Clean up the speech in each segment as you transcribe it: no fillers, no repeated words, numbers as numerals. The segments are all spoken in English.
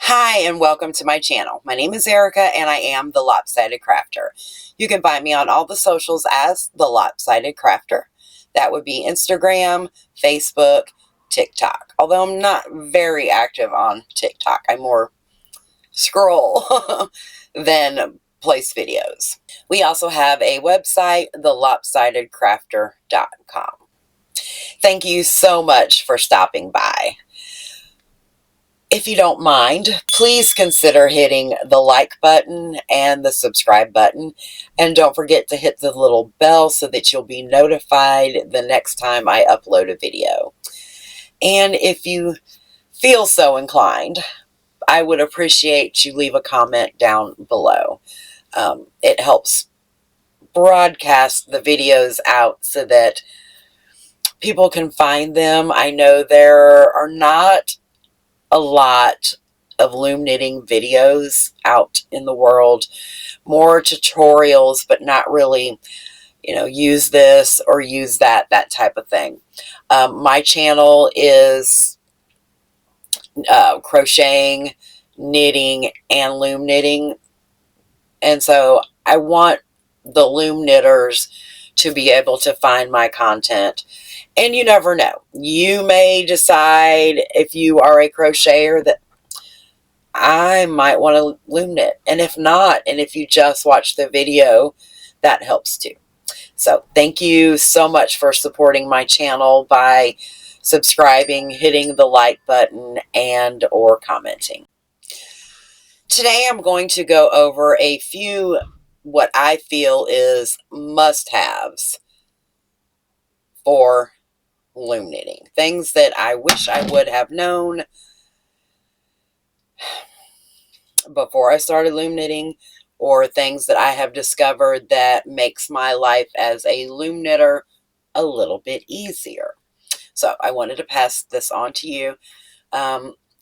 Hi and welcome to my channel. My name is Erica and I am the Lopsided Crafter. You can find me on all the socials as the Lopsided Crafter. That would be Instagram, Facebook, TikTok. Although I'm not very active on TikTok. I more scroll than place videos. We also have a website, thelopsidedcrafter.com. Thank you so much for stopping by. If you don't mind, please consider hitting the like button and the subscribe button. And don't forget to hit the little bell so that you'll be notified the next time I upload a video. And if you feel so inclined, I would appreciate you leave a comment down below. It helps broadcast the videos out so that people can find them. I know there are not a lot of loom knitting videos out in the world, more tutorials, but not really, use this or use that type of thing. My channel is crocheting, knitting, and loom knitting, and so I want the loom knitters to be able to find my content. And you never know. You may decide, if you are a crocheter, that I might want to loom knit. And if not, and if you just watch the video, that helps too. So thank you so much for supporting my channel by subscribing, hitting the like button, and or commenting. Today I'm going to go over a few what I feel is must-haves for loom knitting. Things that I wish I would have known before I started loom knitting, or things that I have discovered that makes my life as a loom knitter a little bit easier. So I wanted to pass this on to you.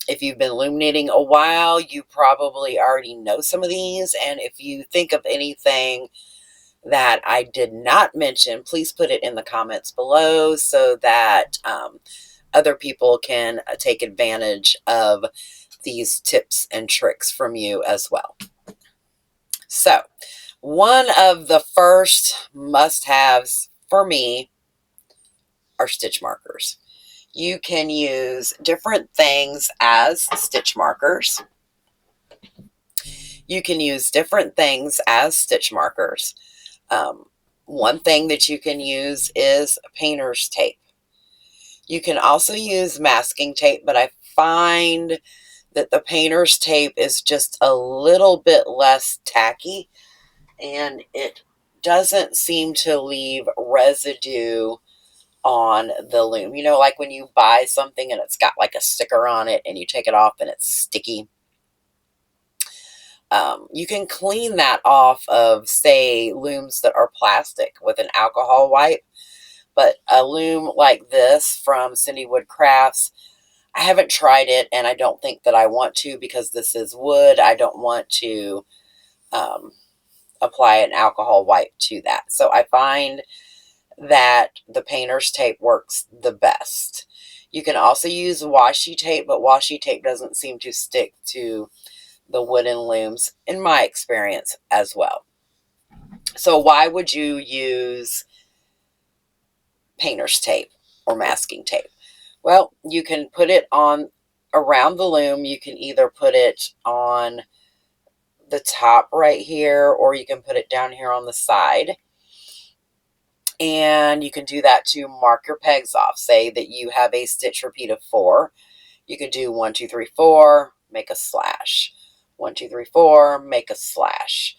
If you've been loom knitting a while, you probably already know some of these, and if you think of anything that I did not mention, please put it in the comments below so that other people can take advantage of these tips and tricks from you as well. So, one of the first must-haves for me are stitch markers. You can use different things as stitch markers. You can use different things as stitch markers. One thing that you can use is painter's tape. You can also use masking tape, but I find that the painter's tape is just a little bit less tacky, and it doesn't seem to leave residue on the loom. You know, like when you buy something and it's got like a sticker on it and you take it off and it's sticky. You can clean that off of, say, looms that are plastic with an alcohol wipe. But a loom like this from Cindy Wood Crafts, I haven't tried it, and I don't think that I want to, because this is wood. I don't want to apply an alcohol wipe to that. So I find that the painter's tape works the best. You can also use washi tape, but washi tape doesn't seem to stick to the wooden looms, in my experience as well. So why would you use painter's tape or masking tape? Well, you can put it on around the loom. You can either put it on the top right here, or you can put it down here on the side. And you can do that to mark your pegs off. Say that you have a stitch repeat of 4. You could do 1, 2, 3, 4, make a slash. 1, 2, 3, 4, make a slash,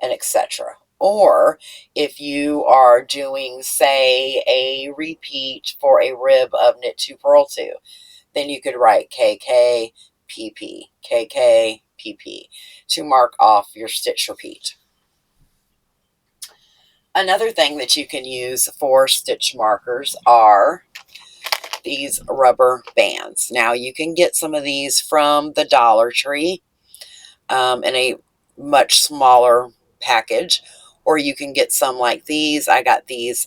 and etc. Or if you are doing, say, a repeat for a rib of knit 2, purl 2, then you could write KK, PP, KK, PP to mark off your stitch repeat. Another thing that you can use for stitch markers are these rubber bands. Now, you can get some of these from the Dollar Tree in a much smaller package, or you can get some like these. I got these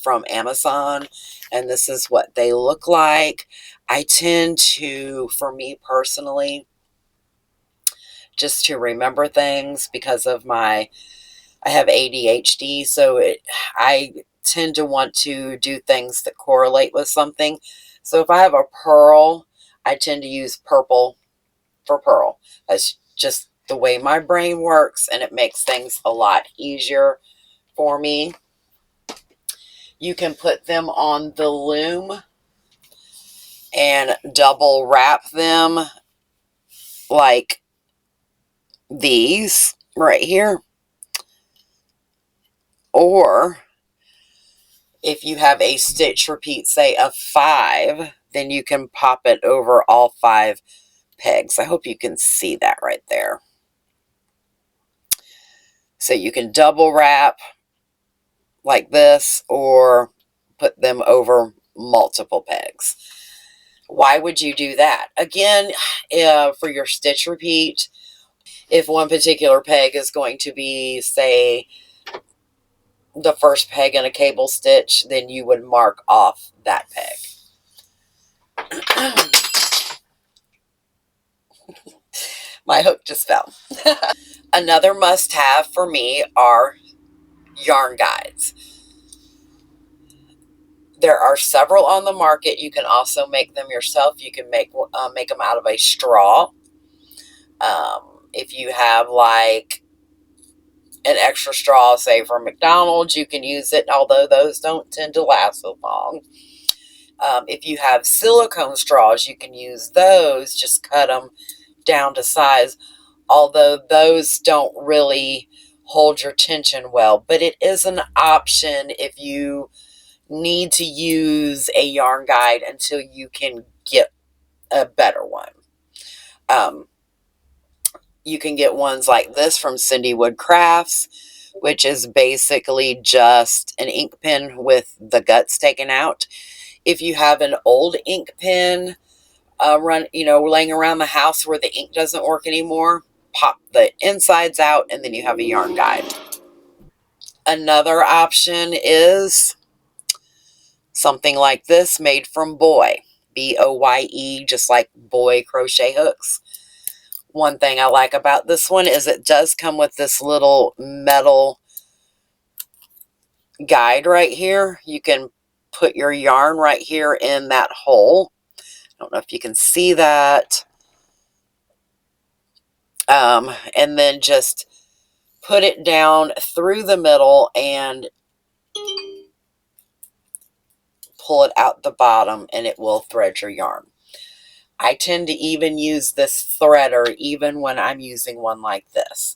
from Amazon, and this is what they look like. I tend to, for me personally, just to remember things because of I have ADHD, so I tend to want to do things that correlate with something. So if I have a pearl, I tend to use purple for pearl. That's just the way my brain works, and it makes things a lot easier for me. You can put them on the loom and double wrap them like these right here. Or if you have a stitch repeat, say of 5, then you can pop it over all 5 pegs. I hope you can see that right there. So you can double wrap like this or put them over multiple pegs. Why would you do that? Again, for your stitch repeat, if one particular peg is going to be, say, the first peg in a cable stitch, then you would mark off that peg. My hook just fell. Another must-have for me are yarn guides. There are several on the market. You can also make them yourself. You can make them out of a straw. If you have like an extra straw, say from McDonald's, you can use it, although those don't tend to last so long. If you have silicone straws, you can use those. Just cut them down to size, although those don't really hold your tension well. But it is an option if you need to use a yarn guide until you can get a better one. You can get ones like this from Cindy Wood Crafts, which is basically just an ink pen with the guts taken out. If you have an old ink pen laying around the house where the ink doesn't work anymore, pop the insides out and then you have a yarn guide. Another option is something like this made from Boye, B-O-Y-E, just like Boye crochet hooks. One thing I like about this one is it does come with this little metal guide right here. You can put your yarn right here in that hole. I don't know if you can see that. And then just put it down through the middle and pull it out the bottom, and it will thread your yarn. I tend to even use this threader even when I'm using one like this.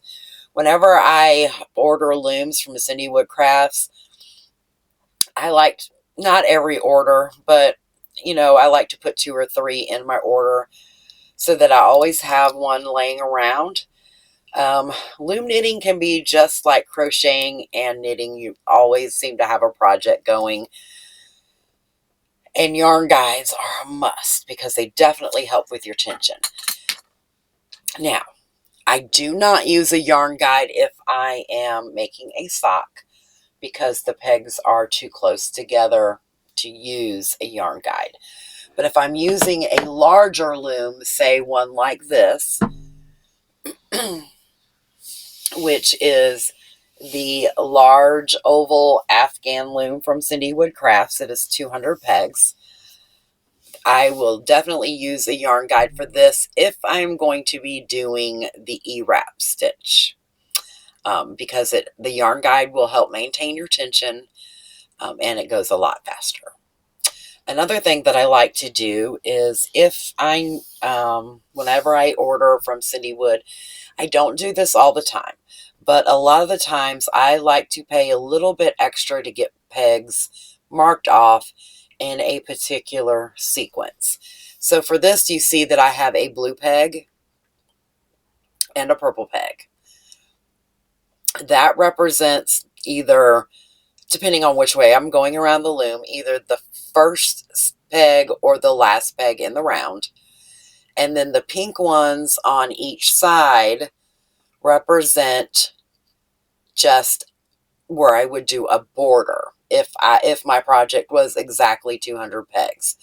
Whenever I order looms from Cindy Wood Crafts, I like, not every order, but I like to put 2 or 3 in my order so that I always have one laying around. Loom knitting can be just like crocheting and knitting. You always seem to have a project going. And yarn guides are a must because they definitely help with your tension. Now, I do not use a yarn guide if I am making a sock because the pegs are too close together to use a yarn guide. But if I'm using a larger loom, say one like this, which is the large oval Afghan loom from Cindy Wood Crafts, it is 200 pegs. I will definitely use a yarn guide for this if I'm going to be doing the E-wrap stitch, because the yarn guide will help maintain your tension, and it goes a lot faster. Another thing that I like to do is whenever I order from Cindy Wood, I don't do this all the time, but a lot of the times I like to pay a little bit extra to get pegs marked off in a particular sequence. So for this, you see that I have a blue peg and a purple peg. That represents either, depending on which way I'm going around the loom, either the first peg or the last peg in the round. And then the pink ones on each side represent just where I would do a border if my project was exactly 200 pegs.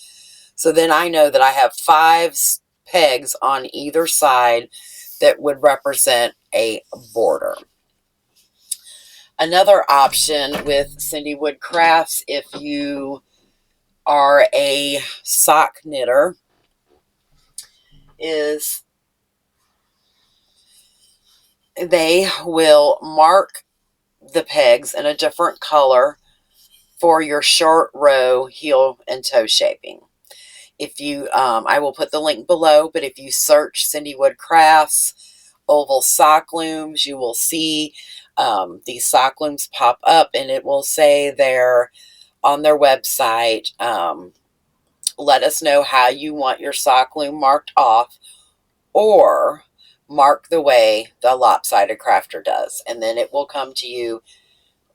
So then I know that I have 5 pegs on either side that would represent a border. Another option with Cindy Wood Crafts, if you are a sock knitter, is they will mark the pegs in a different color for your short row heel and toe shaping. If you, I will put the link below, but if you search Cindy Wood Crafts oval sock looms, you will see these sock looms pop up, and it will say there on their website, let us know how you want your sock loom marked off, or mark the way the Lopsided Crafter does, and then it will come to you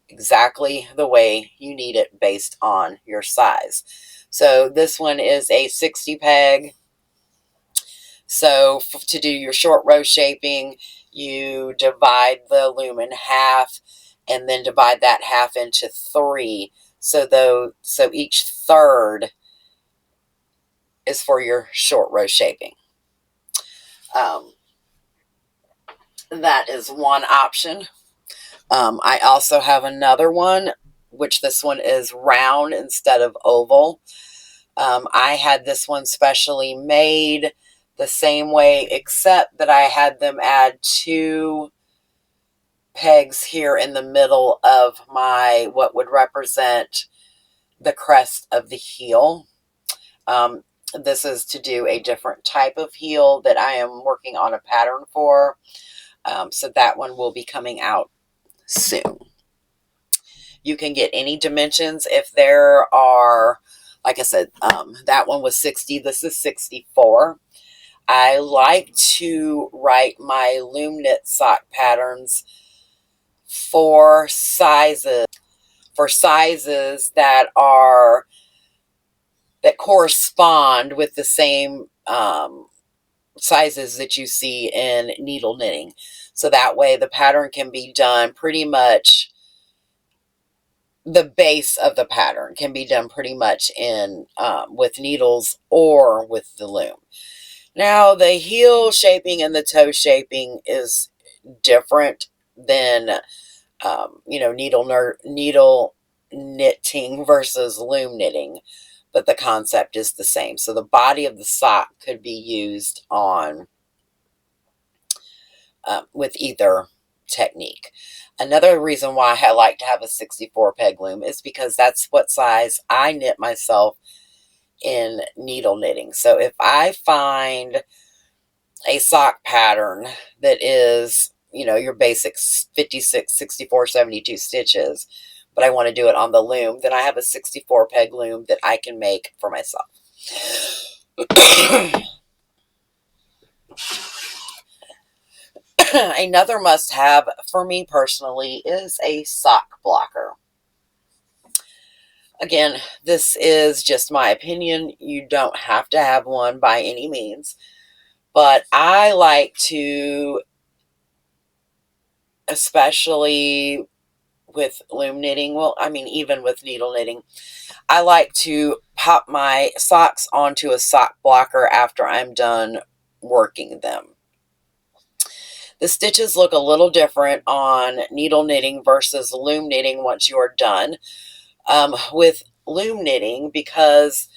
exactly the way you need it based on your size. So this one is a 60 peg. So to do your short row shaping, you divide the loom in half and then divide that half into 3. So each third is for your short row shaping. That is one option. I also have another one, which this one is round instead of oval. I had this one specially made the same way, except that I had them add 2 pegs here in the middle of my, what would represent the crest of the heel. This is to do a different type of heel that I am working on a pattern for. So that one will be coming out soon. You can get any dimensions if there are, like I said, that one was 60. This is 64. I like to write my loom knit sock patterns for sizes that correspond with the same sizes that you see in needle knitting. So that way the pattern can be done pretty much, the base of the pattern can be done pretty much in with needles or with the loom. Now the heel shaping and the toe shaping is different than needle knitting versus loom knitting, but the concept is the same. So the body of the sock could be used on with either technique. Another reason why I like to have a 64 peg loom is because that's what size I knit myself in needle knitting. So if I find a sock pattern that is, your basic 56, 64, 72 stitches, but I want to do it on the loom, then I have a 64 peg loom that I can make for myself. Another must-have for me personally is a sock blocker. Again, this is just my opinion. You don't have to have one by any means, but I like to, especially with loom knitting, well, I mean, even with needle knitting, I like to pop my socks onto a sock blocker after I'm done working them. The stitches look a little different on needle knitting versus loom knitting once you're done. With loom knitting, because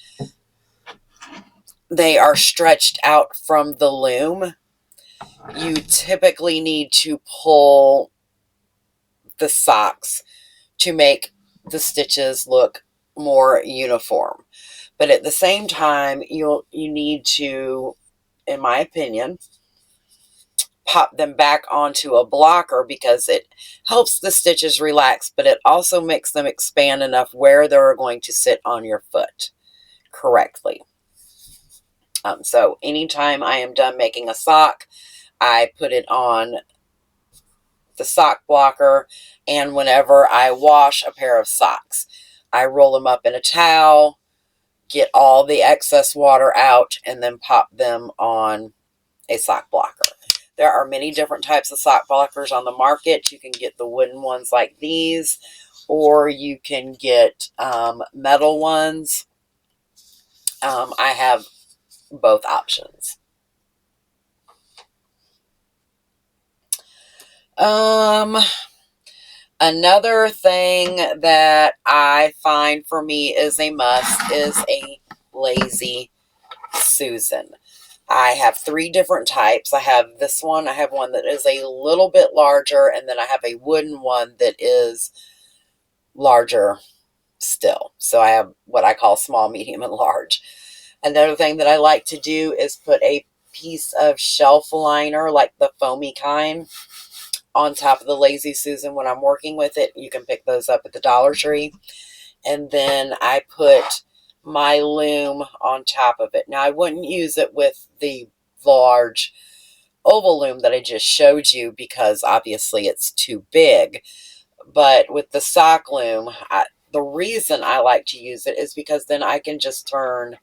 they are stretched out from the loom, you typically need to pull the socks to make the stitches look more uniform. But at the same time, you need to, in my opinion, pop them back onto a blocker, because it helps the stitches relax, but it also makes them expand enough where they're going to sit on your foot correctly. So anytime I am done making a sock, I put it on the sock blocker, and whenever I wash a pair of socks, I roll them up in a towel, get all the excess water out, and then pop them on a sock blocker. There are many different types of sock blockers on the market. You can get the wooden ones like these, or you can get metal ones. I have both options. Another thing that I find for me is a must is a Lazy Susan. I have 3 different types. I have this one. I have one that is a little bit larger, and then I have a wooden one that is larger still. So I have what I call small, medium, and large. Another thing that I like to do is put a piece of shelf liner, like the foamy kind, on top of the Lazy Susan when I'm working with it. You can pick those up at the Dollar Tree. And then I put my loom on top of it. Now, I wouldn't use it with the large oval loom that I just showed you because obviously it's too big. But with the sock loom, the reason I like to use it is because then I can just turn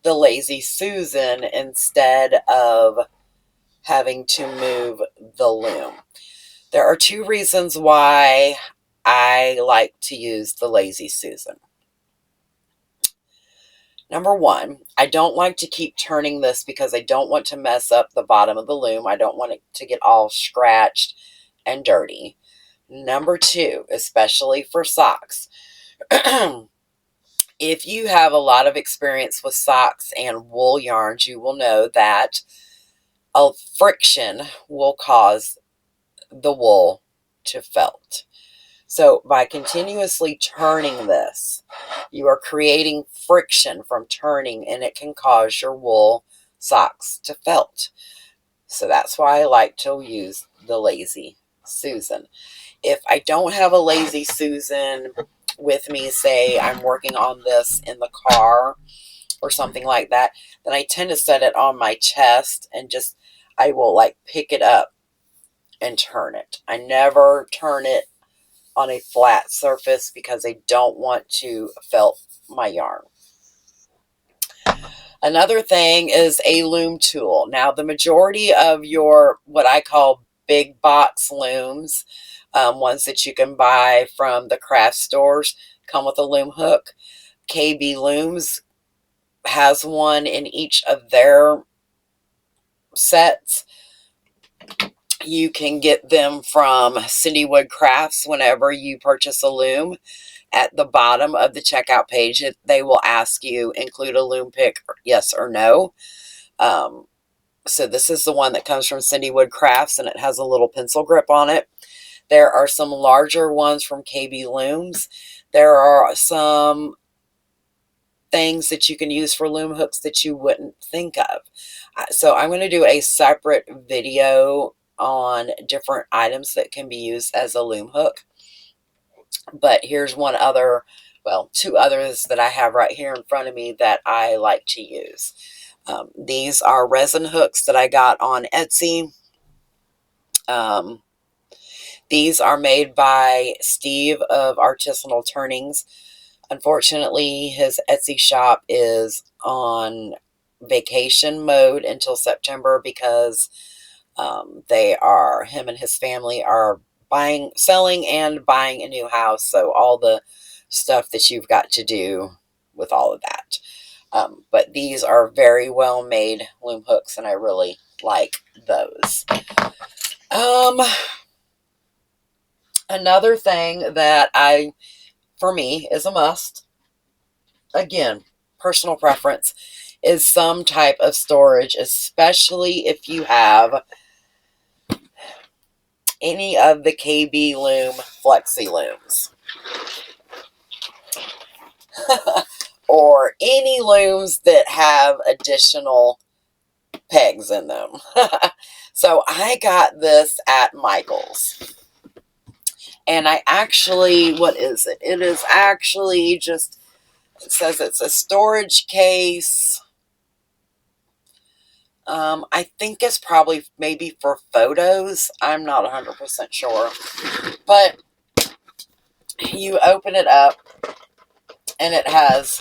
the Lazy Susan instead of having to move the loom. There are 2 reasons why I like to use the Lazy Susan. Number 1, I don't like to keep turning this because I don't want to mess up the bottom of the loom. I don't want it to get all scratched and dirty. Number 2, especially for socks, if you have a lot of experience with socks and wool yarns, you will know that a friction will cause the wool to felt. So by continuously turning this, you are creating friction from turning, and it can cause your wool socks to felt. So that's why I like to use the Lazy Susan. If I don't have a Lazy Susan with me, say I'm working on this in the car or something like that, then I tend to set it on my chest and I will like pick it up and turn it. I never turn it on a flat surface because I don't want to felt my yarn. Another thing is a loom tool. Now, the majority of your what I call big box looms, ones that you can buy from the craft stores, come with a loom hook. KB Looms has one in each of their sets. You can get them from Cindywood Crafts whenever you purchase a loom. At the bottom of the checkout page, they will ask you, include a loom pick, yes or no. So this is the one that comes from Cindywood Crafts, and it has a little pencil grip on it. There are some larger ones from KB Looms. There are some things that you can use for loom hooks that you wouldn't think of. So I'm going to do a separate video on different items that can be used as a loom hook. But here's one other, well, 2 others that I have right here in front of me that I like to use. These are resin hooks that I got on Etsy. These are made by Steve of Artisanal Turnings. Unfortunately, his Etsy shop is on vacation mode until September because him and his family are selling and buying a new house. So all the stuff that you've got to do with all of that. But these are very well made loom hooks, and I really like those. Another thing that for me is a must, again, personal preference, is some type of storage, especially if you have any of the KB Loom Flexi Looms. Or any looms that have additional pegs in them. So I got this at Michael's. And I actually, what is it? It is actually just, it says it's a storage case. I think it's probably maybe for photos. I'm not 100% sure. But you open it up, and it has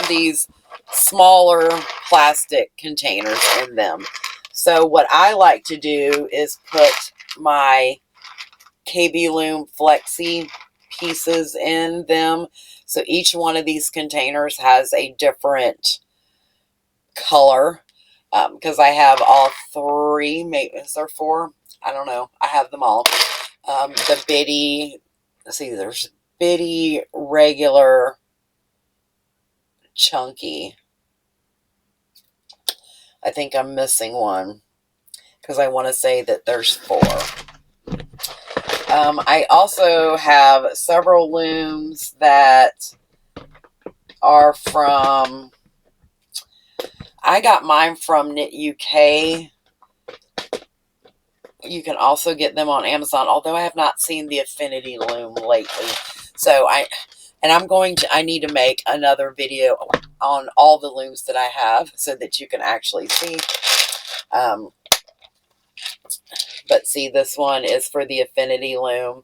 these smaller plastic containers in them. So what I like to do is put my KB Loom Flexi pieces in them. So each one of these containers has a different color. Because I have all 3, maybe, is there 4? I don't know. I have them all. The bitty, let's see, there's bitty, regular, chunky. I think I'm missing one because I want to say that there's 4. I also have several looms that are from, I got mine from Knit UK. You can also get them on Amazon, although I have not seen the Affinity loom lately. So I need to make another video on all the looms that I have so that you can actually see. But see, this one is for the Affinity loom.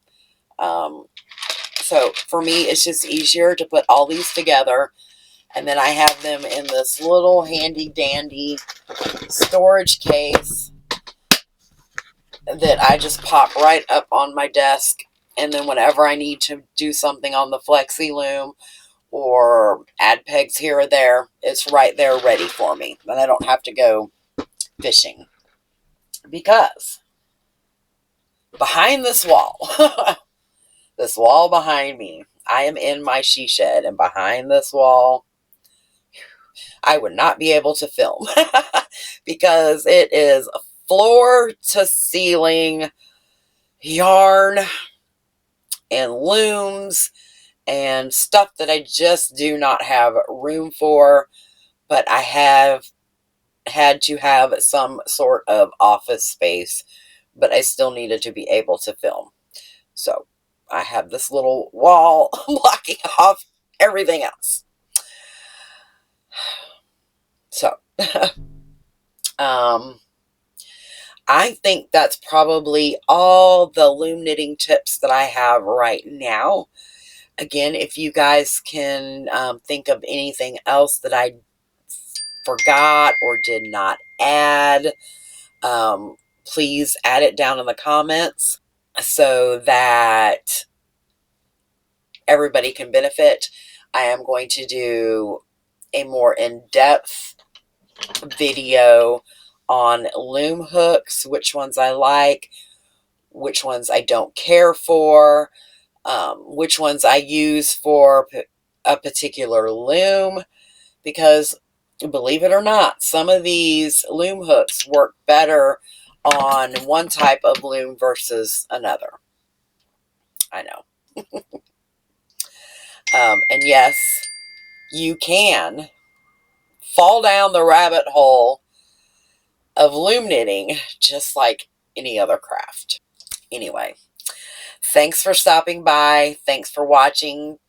So for me, it's just easier to put all these together. And then I have them in this little handy dandy storage case that I just pop right up on my desk. And then whenever I need to do something on the Flexi loom or add pegs here or there, it's right there ready for me. Then I don't have to go fishing. Because behind this wall, this wall behind me, I am in my she shed, and behind this wall, I would not be able to film because it is floor to ceiling yarn and looms and stuff that I just do not have room for, but I have had to have some sort of office space, but I still needed to be able to film. So I have this little wall blocking off everything else. So I think that's probably all the loom knitting tips that I have right now. Again, if you guys can think of anything else that I forgot or did not add, please add it down in the comments so that everybody can benefit. I am going to do a more in-depth video on loom hooks, which ones I like, which ones I don't care for, which ones I use for a particular loom, because believe it or not, some of these loom hooks work better on one type of loom versus another. I know. And yes, you can fall down the rabbit hole of loom knitting just like any other craft. Anyway, thanks for stopping by. Thanks for watching.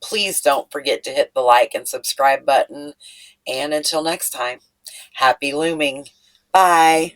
Please don't forget to hit the like and subscribe button. And until next time, happy looming. Bye.